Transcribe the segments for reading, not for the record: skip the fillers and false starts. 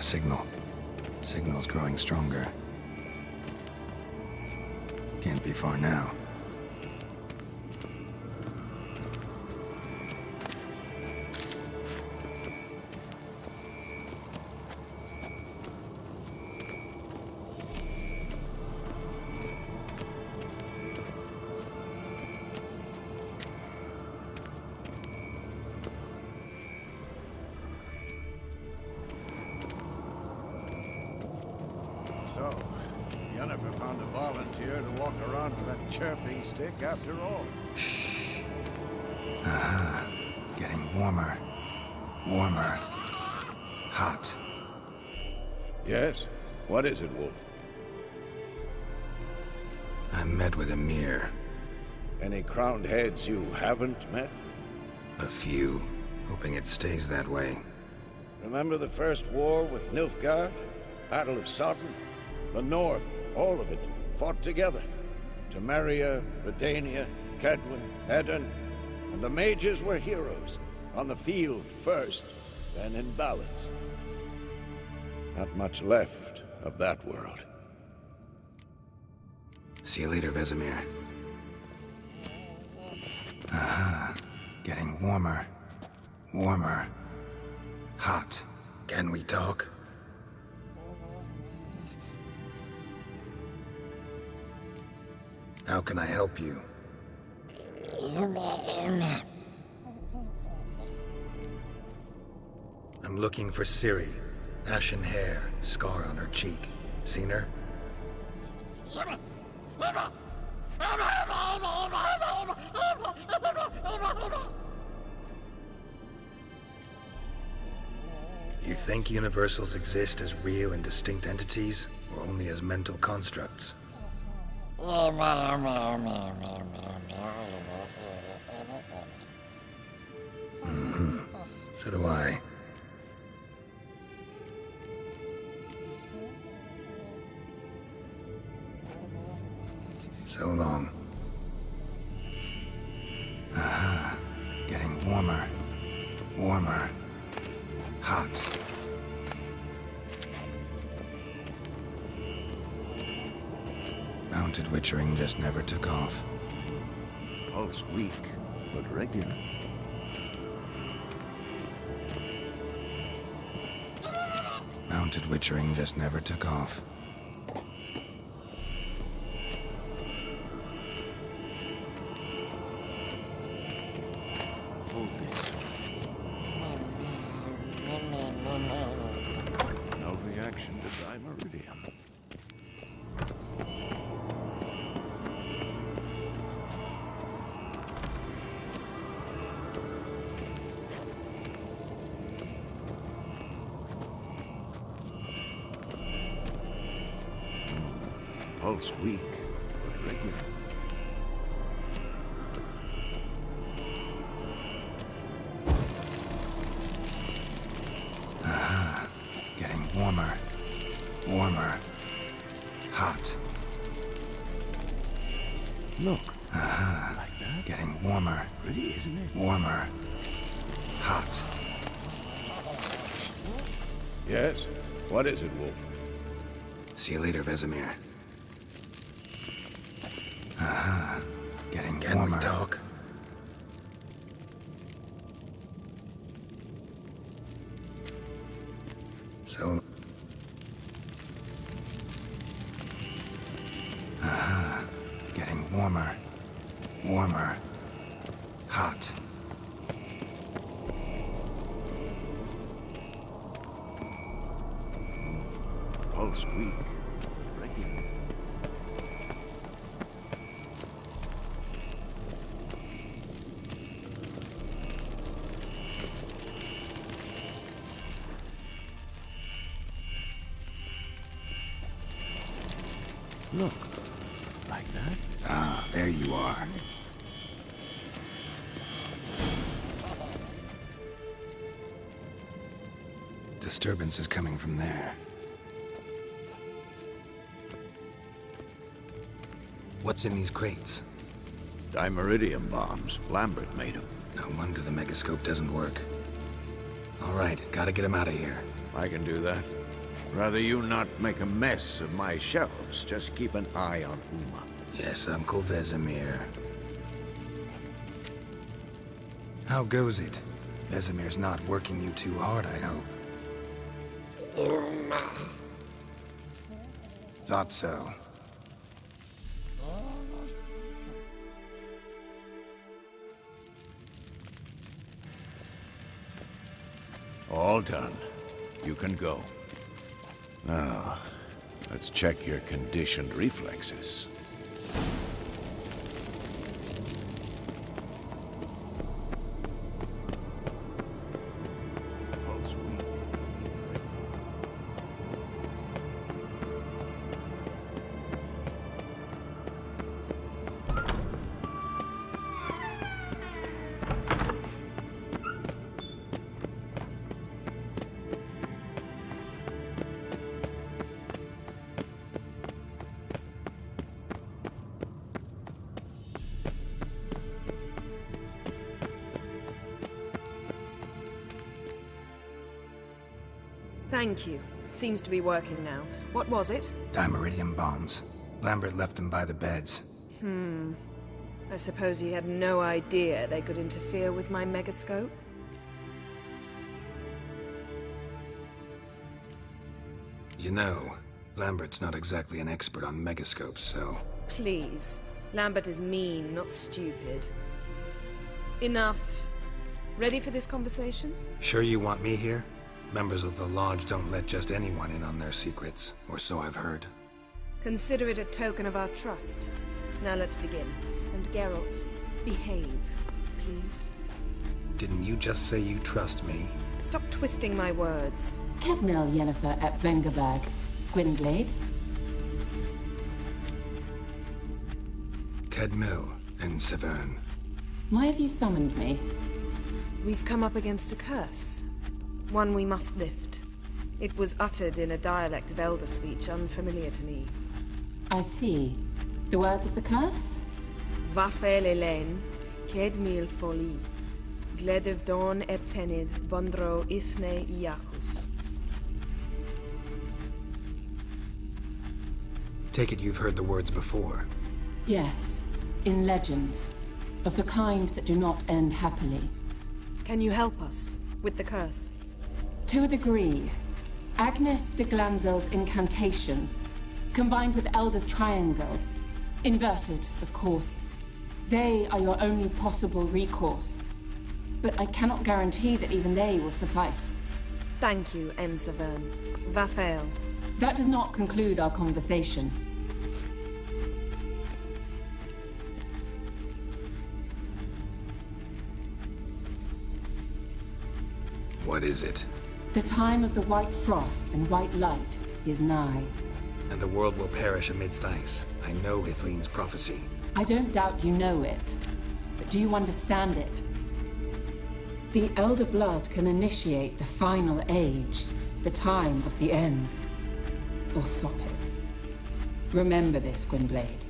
a signal. Signal's growing stronger. Can't be far now. So, you never found a volunteer to walk around with that chirping stick after all? Shh. Getting warmer. Warmer. Hot. Yes? What is it, Wolf? I met with Emir. Any crowned heads you haven't met? A few. Hoping it stays that way. Remember the first war with Nilfgaard? Battle of Sodden? The North, all of it, fought together. Temeria, Redania, Kedwin, Eden, and the mages were heroes. On the field first, then in ballads. Not much left of that world. See you later, Vesemir. Getting warmer. Warmer. Hot. Can we talk? How can I help you? I'm looking for Ciri. Ashen hair, scar on her cheek. Seen her? You think universals exist as real and distinct entities, or only as mental constructs? So do I. So long. Getting warmer. Warmer. Hot. Mounted witchering just never took off. Pulse weak, but regular. Mounted witchering just never took off. Hold this. No reaction to Dimeridium. Pulse weak, but regular. Getting warmer. Warmer. Hot. Look. Like that? Getting warmer. Pretty, isn't it? Warmer. Hot. Yes? What is it, Wolf? See you later, Vesemir. Getting Can warmer. we talk? So... Getting warmer. Warmer. Hot. Pulse weak, but regular. Look, like that? Ah, there you are. Disturbance is coming from there. What's in these crates? Dimeridium bombs. Lambert made them. No wonder the megascope doesn't work. All right, gotta get him out of here. I can do that. Rather you not make a mess of my shelves. Just keep an eye on Uma. Yes, Uncle Vesemir. How goes it? Vesemir's not working you too hard, I hope. Uma. Thought so. All done. You can go. Now, let's check your conditioned reflexes. Thank you. Seems to be working now. What was it? Dimeridium bombs. Lambert left them by the beds. I suppose he had no idea they could interfere with my megascope? You know, Lambert's not exactly an expert on megascopes, so... Please. Lambert is mean, not stupid. Enough. Ready for this conversation? Sure you want me here? Members of the Lodge don't let just anyone in on their secrets, or so I've heard. Consider it a token of our trust. Now let's begin. And Geralt, behave, please. Didn't you just say you trust me? Stop twisting my words. Kedmil Yennefer at Vengerberg. Gwynblade? Kedmil and Severn. Why have you summoned me? We've come up against a curse. One we must lift. It was uttered in a dialect of Elder speech unfamiliar to me. I see. The words of the curse? Vafel Elaine, Kedmil Foli, Gledev Don Eptenid, Bondro Isne Iacus. Take it you've heard the words before. Yes. In legends. Of the kind that do not end happily. Can you help us with the curse? To a degree. Agnes de Glanville's incantation, combined with Elder's triangle, inverted, of course. They are your only possible recourse. But I cannot guarantee that even they will suffice. Thank you, Severn. Vafel. That does not conclude our conversation. What is it? The time of the white frost and white light is nigh. And the world will perish amidst ice. I know Ithleen's prophecy. I don't doubt you know it. But do you understand it? The Elder Blood can initiate the final age, the time of the end. Or stop it. Remember this, Gwynblade.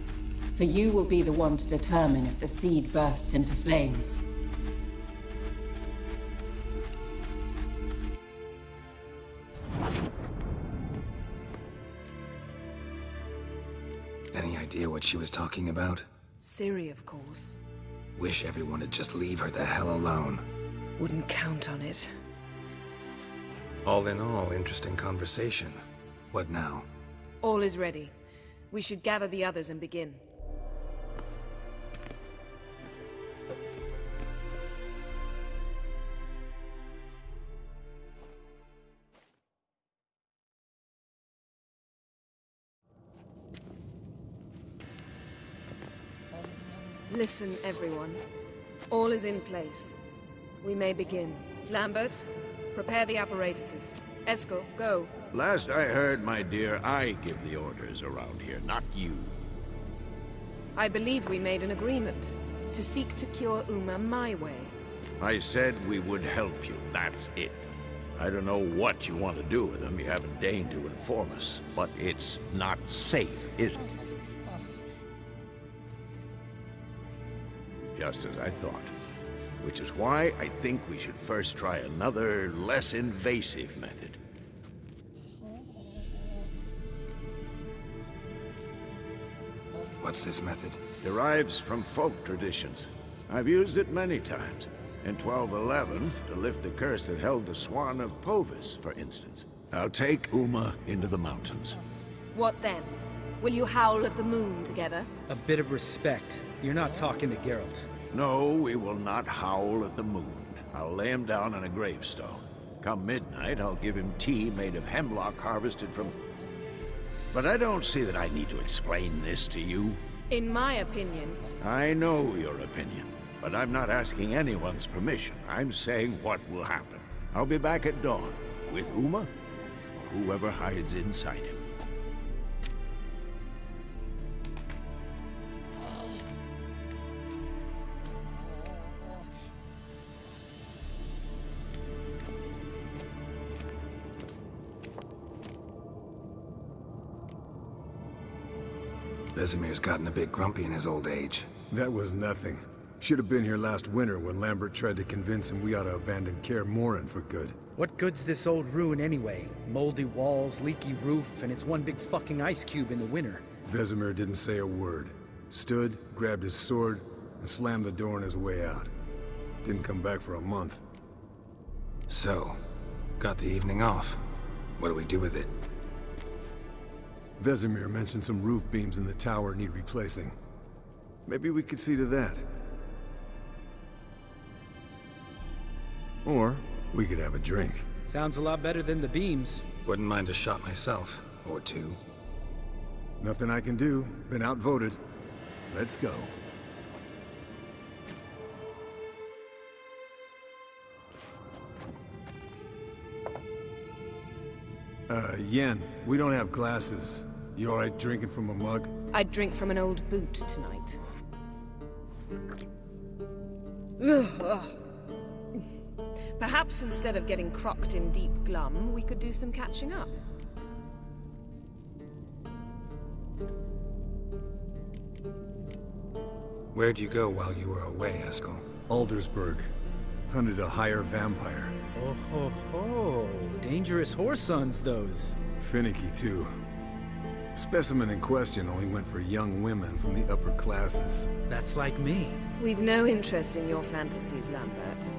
For you will be the one to determine if the seed bursts into flames. Any idea what she was talking about? Ciri, of course. Wish everyone would just leave her the hell alone. Wouldn't count on it. All in all, interesting conversation. What now? All is ready. We should gather the others and begin. Listen, everyone. All is in place. We may begin. Lambert, prepare the apparatuses. Esco, go. Last I heard, my dear, I give the orders around here, not you. I believe we made an agreement to seek to cure Uma my way. I said we would help you, that's it. I don't know what you want to do with them, you haven't deigned to inform us. But it's not safe, is it? Just as I thought. Which is why I think we should first try another, less invasive method. What's this method? Derives from folk traditions. I've used it many times. In 1211, to lift the curse that held the Swan of Povis, for instance. I'll take Uma into the mountains. What then? Will you howl at the moon together? A bit of respect. You're not talking to Geralt. No, we will not howl at the moon. I'll lay him down on a gravestone. Come midnight, I'll give him tea made of hemlock harvested from... But I don't see that I need to explain this to you. In my opinion... I know your opinion, but I'm not asking anyone's permission. I'm saying what will happen. I'll be back at dawn, with Uma, or whoever hides inside him. Vesemir's gotten a bit grumpy in his old age. That was nothing. Should have been here last winter when Lambert tried to convince him we ought to abandon Kaer Morhen for good. What good's this old ruin anyway? Moldy walls, leaky roof, and it's one big fucking ice cube in the winter. Vesemir didn't say a word. Stood, grabbed his sword, and slammed the door on his way out. Didn't come back for a month. So, got the evening off. What do we do with it? Vesemir mentioned some roof beams in the tower need replacing. Maybe we could see to that. Or we could have a drink. Sounds a lot better than the beams. Wouldn't mind a shot myself, or two. Nothing I can do. Been outvoted. Let's go. Yen, we don't have glasses. You alright drinking from a mug? I'd drink from an old boot tonight. Perhaps instead of getting crocked in deep glum, we could do some catching up. Where'd you go while you were away, Eskel? Aldersburg. Hunted a higher vampire. Oh ho ho. Dangerous whoresons, those. Finicky, too. Specimen in question only went for young women from the upper classes. That's like me. We've no interest in your fantasies, Lambert.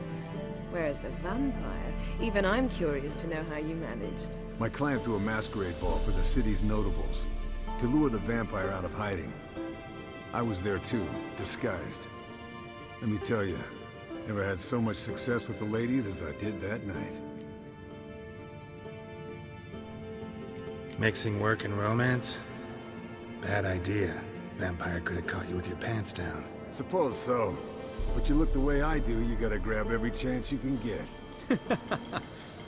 Whereas the vampire, even I'm curious to know how you managed. My client threw a masquerade ball for the city's notables, to lure the vampire out of hiding. I was there too, disguised. Let me tell you, never had so much success with the ladies as I did that night. Mixing work and romance? Bad idea. Vampire could have caught you with your pants down. Suppose so. But you look the way I do, you gotta grab every chance you can get.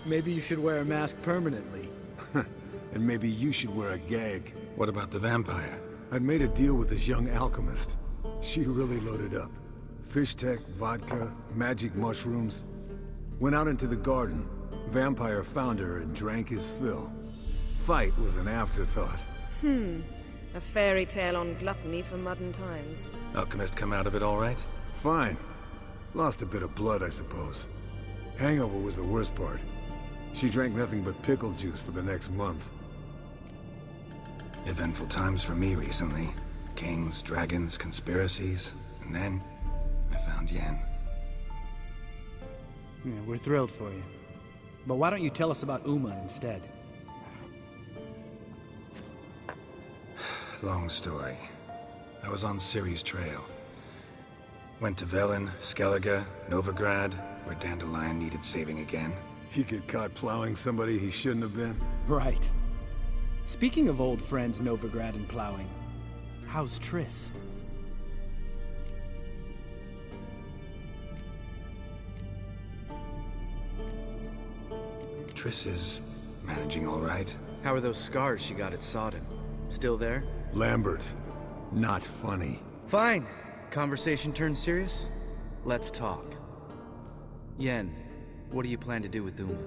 Maybe you should wear a mask permanently. And maybe you should wear a gag. What about the vampire? I'd made a deal with this young alchemist. She really loaded up. Fish tech, vodka, magic mushrooms. Went out into the garden. Vampire found her and drank his fill. Fight was an afterthought. A fairy tale on gluttony for modern times. Alchemist come out of it all right? Fine. Lost a bit of blood, I suppose. Hangover was the worst part. She drank nothing but pickle juice for the next month. Eventful times for me recently. Kings, dragons, conspiracies, and then I found Yen. Yeah, we're thrilled for you. But why don't you tell us about Uma instead? Long story. I was on Ciri's trail. Went to Velen, Skellige, Novigrad, where Dandelion needed saving again. He get caught plowing somebody he shouldn't have been. Right. Speaking of old friends Novigrad and plowing, how's Triss? Triss is managing all right. How are those scars she got at Sodden? Still there? Lambert. Not funny. Fine. Conversation turned serious? Let's talk. Yen, what do you plan to do with Uma?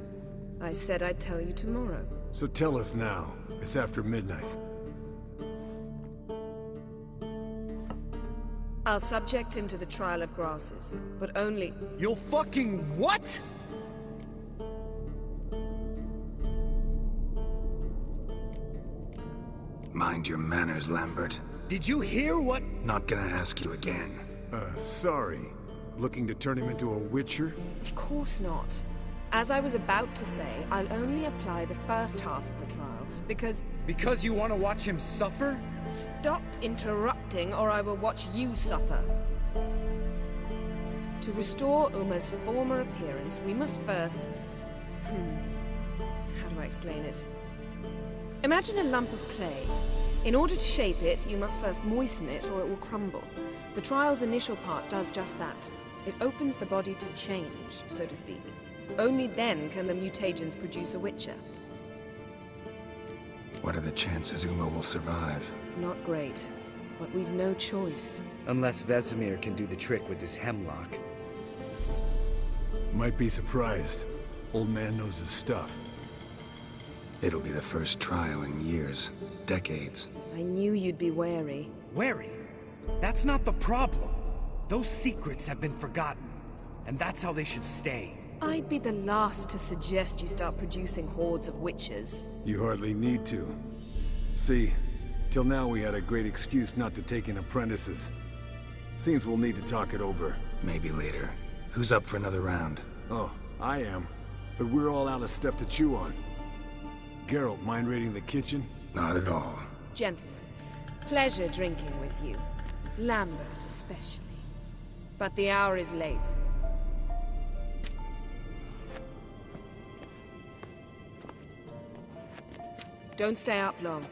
I said I'd tell you tomorrow. So tell us now. It's after midnight. I'll subject him to the trial of grasses, but only... You'll fucking what? Mind your manners, Lambert. Did you hear what? Not gonna ask you again. Sorry. Looking to turn him into a witcher? Of course not. As I was about to say, I'll only apply the first half of the trial, because... Because you want to watch him suffer? Stop interrupting, or I will watch you suffer. To restore Uma's former appearance, we must first... How do I explain it? Imagine a lump of clay. In order to shape it, you must first moisten it, or it will crumble. The trial's initial part does just that. It opens the body to change, so to speak. Only then can the mutagens produce a Witcher. What are the chances Uma will survive? Not great, but we've no choice. Unless Vesemir can do the trick with his hemlock. Might be surprised. Old man knows his stuff. It'll be the first trial in years. Decades. I knew you'd be wary. Wary? That's not the problem. Those secrets have been forgotten, and that's how they should stay. I'd be the last to suggest you start producing hordes of witches. You hardly need to. See, till now we had a great excuse not to take in apprentices. Seems we'll need to talk it over. Maybe later. Who's up for another round? Oh, I am. But we're all out of stuff to chew on. Geralt, mind raiding the kitchen? Not at all. Gentlemen, pleasure drinking with you. Lambert especially. But the hour is late. Don't stay up long.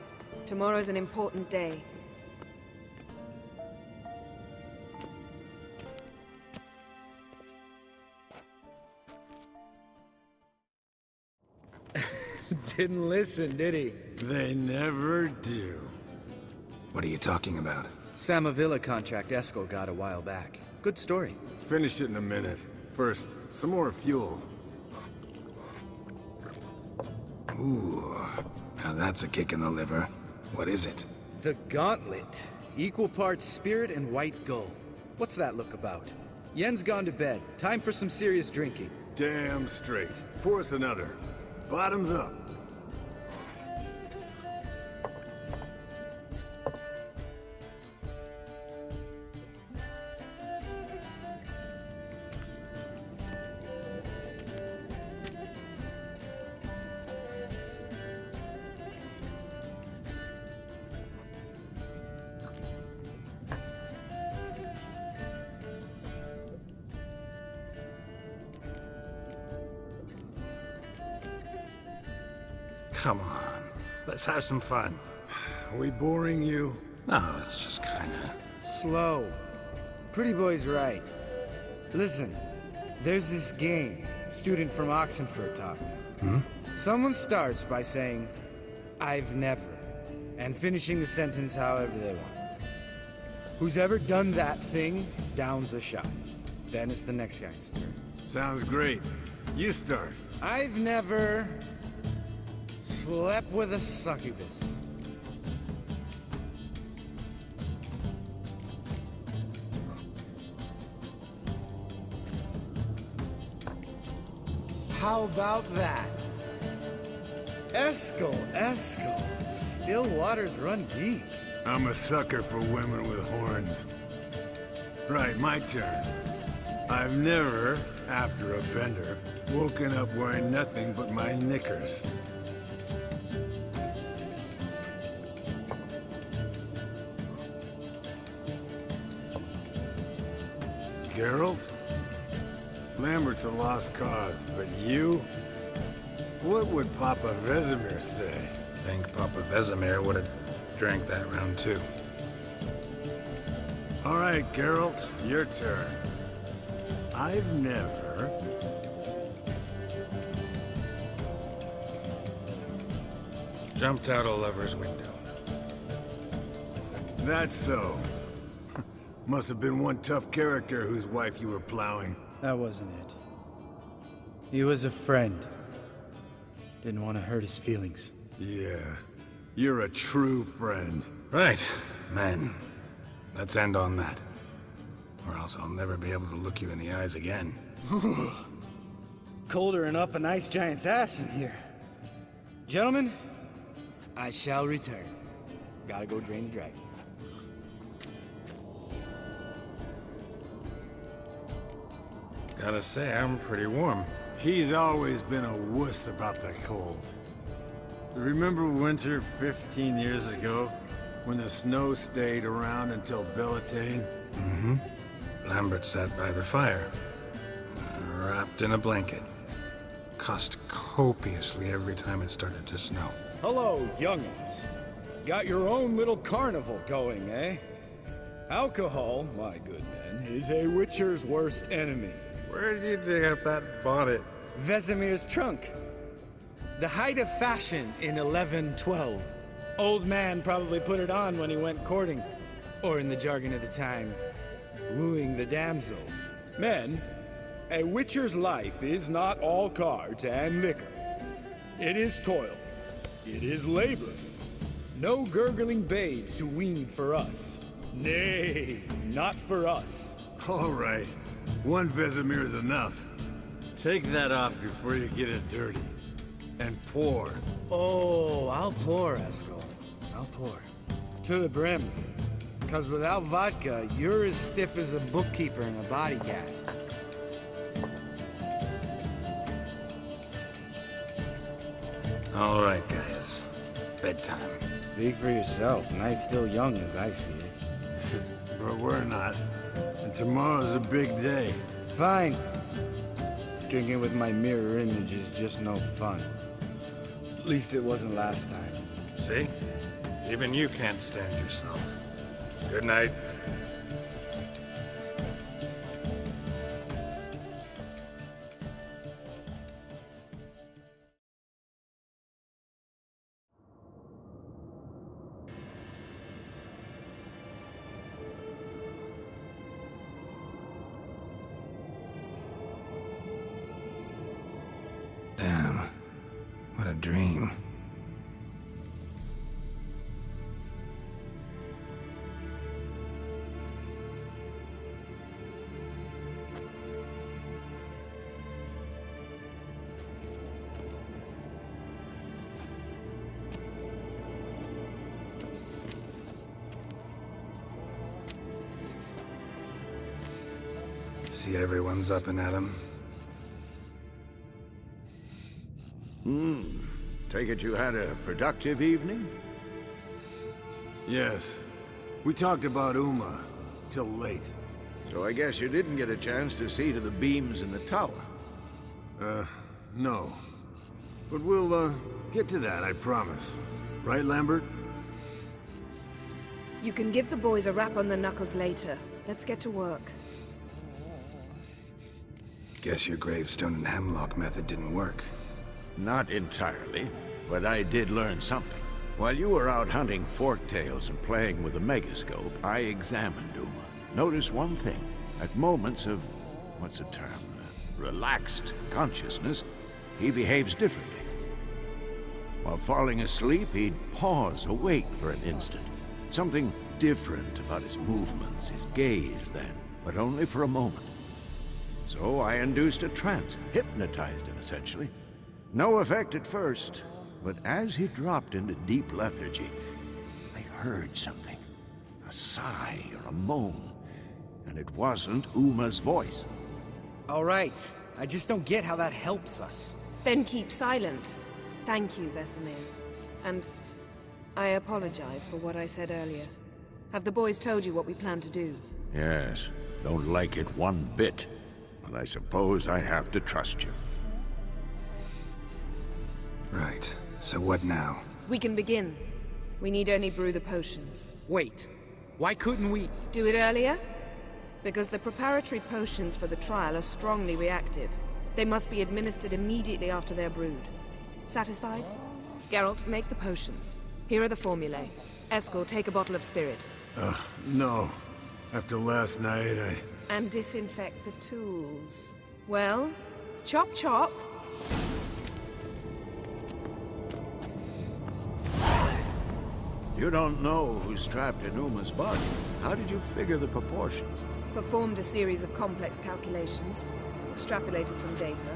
Tomorrow's an important day. Didn't listen, did he? They never do. What are you talking about? Samavilla contract Eskel got a while back. Good story. Finish it in a minute. First, some more fuel. Ooh, now that's a kick in the liver. What is it? The Gauntlet. Equal parts spirit and white gull. What's that look about? Yen's gone to bed. Time for some serious drinking. Damn straight. Pour us another. Bottoms up. Come on, let's have some fun. Are we boring you? Oh, it's just kinda... Slow. Pretty boy's right. Listen, there's this game student from Oxenford taught me. Someone starts by saying, "I've never," and finishing the sentence however they want. Who's ever done that thing downs a shot. Then it's the next guy's turn. Sounds great. You start. I've never slept with a succubus. How about that? Eskel. Still waters run deep. I'm a sucker for women with horns. Right, my turn. I've never, after a bender, woken up wearing nothing but my knickers. Geralt? Lambert's a lost cause, but you? What would Papa Vesemir say? Think Papa Vesemir would have drank that round too. All right, Geralt, your turn. I've never... Jumped out a lover's window. That's so. Must have been one tough character whose wife you were plowing. That wasn't it. He was a friend. Didn't want to hurt his feelings. Yeah, you're a true friend. Right, man. Let's end on that. Or else I'll never be able to look you in the eyes again. Colder and up an ice giant's ass in here. Gentlemen, I shall return. Gotta go drain the dragon. Gotta say, I'm pretty warm. He's always been a wuss about the cold. Remember winter 15 years ago? When the snow stayed around until Bellatane? Mm-hmm. Lambert sat by the fire, wrapped in a blanket. Cussed copiously every time it started to snow. Hello, young'uns. Got your own little carnival going, eh? Alcohol, my good men, is a witcher's worst enemy. Where did you dig up that bonnet? Vesemir's trunk. The height of fashion in 1112. Old man probably put it on when he went courting. Or in the jargon of the time, wooing the damsels. Men, a witcher's life is not all cards and liquor. It is toil. It is labor. No gurgling babes to wean for us. Nay, not for us. All right. One Vesemir's enough. Take that off before you get it dirty. And pour. Oh, I'll pour, Eskel. I'll pour. To the brim. Because without vodka, you're as stiff as a bookkeeper in a body gaff. All right, guys. Bedtime. Speak for yourself. Night's still young as I see it. But we're not. And tomorrow's a big day. Fine. Drinking with my mirror image is just no fun. At least it wasn't last time. See? Even you can't stand yourself. Good night. Damn. What a dream. See everyone's up and at 'em. Take it you had a productive evening? Yes. We talked about Uma till late. So I guess you didn't get a chance to see to the beams in the tower. No. But we'll, get to that, I promise. Right, Lambert? You can give the boys a rap on the knuckles later. Let's get to work. Guess your gravestone and hemlock method didn't work. Not entirely, but I did learn something. While you were out hunting forktails and playing with the megascope, I examined Uma. Noticed one thing. At moments of, what's the term, relaxed consciousness, he behaves differently. While falling asleep, he'd pause, awake for an instant. Something different about his movements, his gaze then, but only for a moment. So I induced a trance, hypnotized him essentially. No effect at first, but as he dropped into deep lethargy, I heard something. A sigh or a moan. And it wasn't Uma's voice. All right. I just don't get how that helps us. Then keep silent. Thank you, Vesemir. And I apologize for what I said earlier. Have the boys told you what we plan to do? Yes, don't like it one bit. But I suppose I have to trust you. Right. So what now? We can begin. We need only brew the potions. Wait. Why couldn't we... Do it earlier? Because the preparatory potions for the trial are strongly reactive. They must be administered immediately after they're brewed. Satisfied? Geralt, make the potions. Here are the formulae. Eskel, take a bottle of spirit. No. After last night, And disinfect the tools. Well, chop chop. You don't know who's trapped in Uma's body. How did you figure the proportions? Performed a series of complex calculations. Extrapolated some data.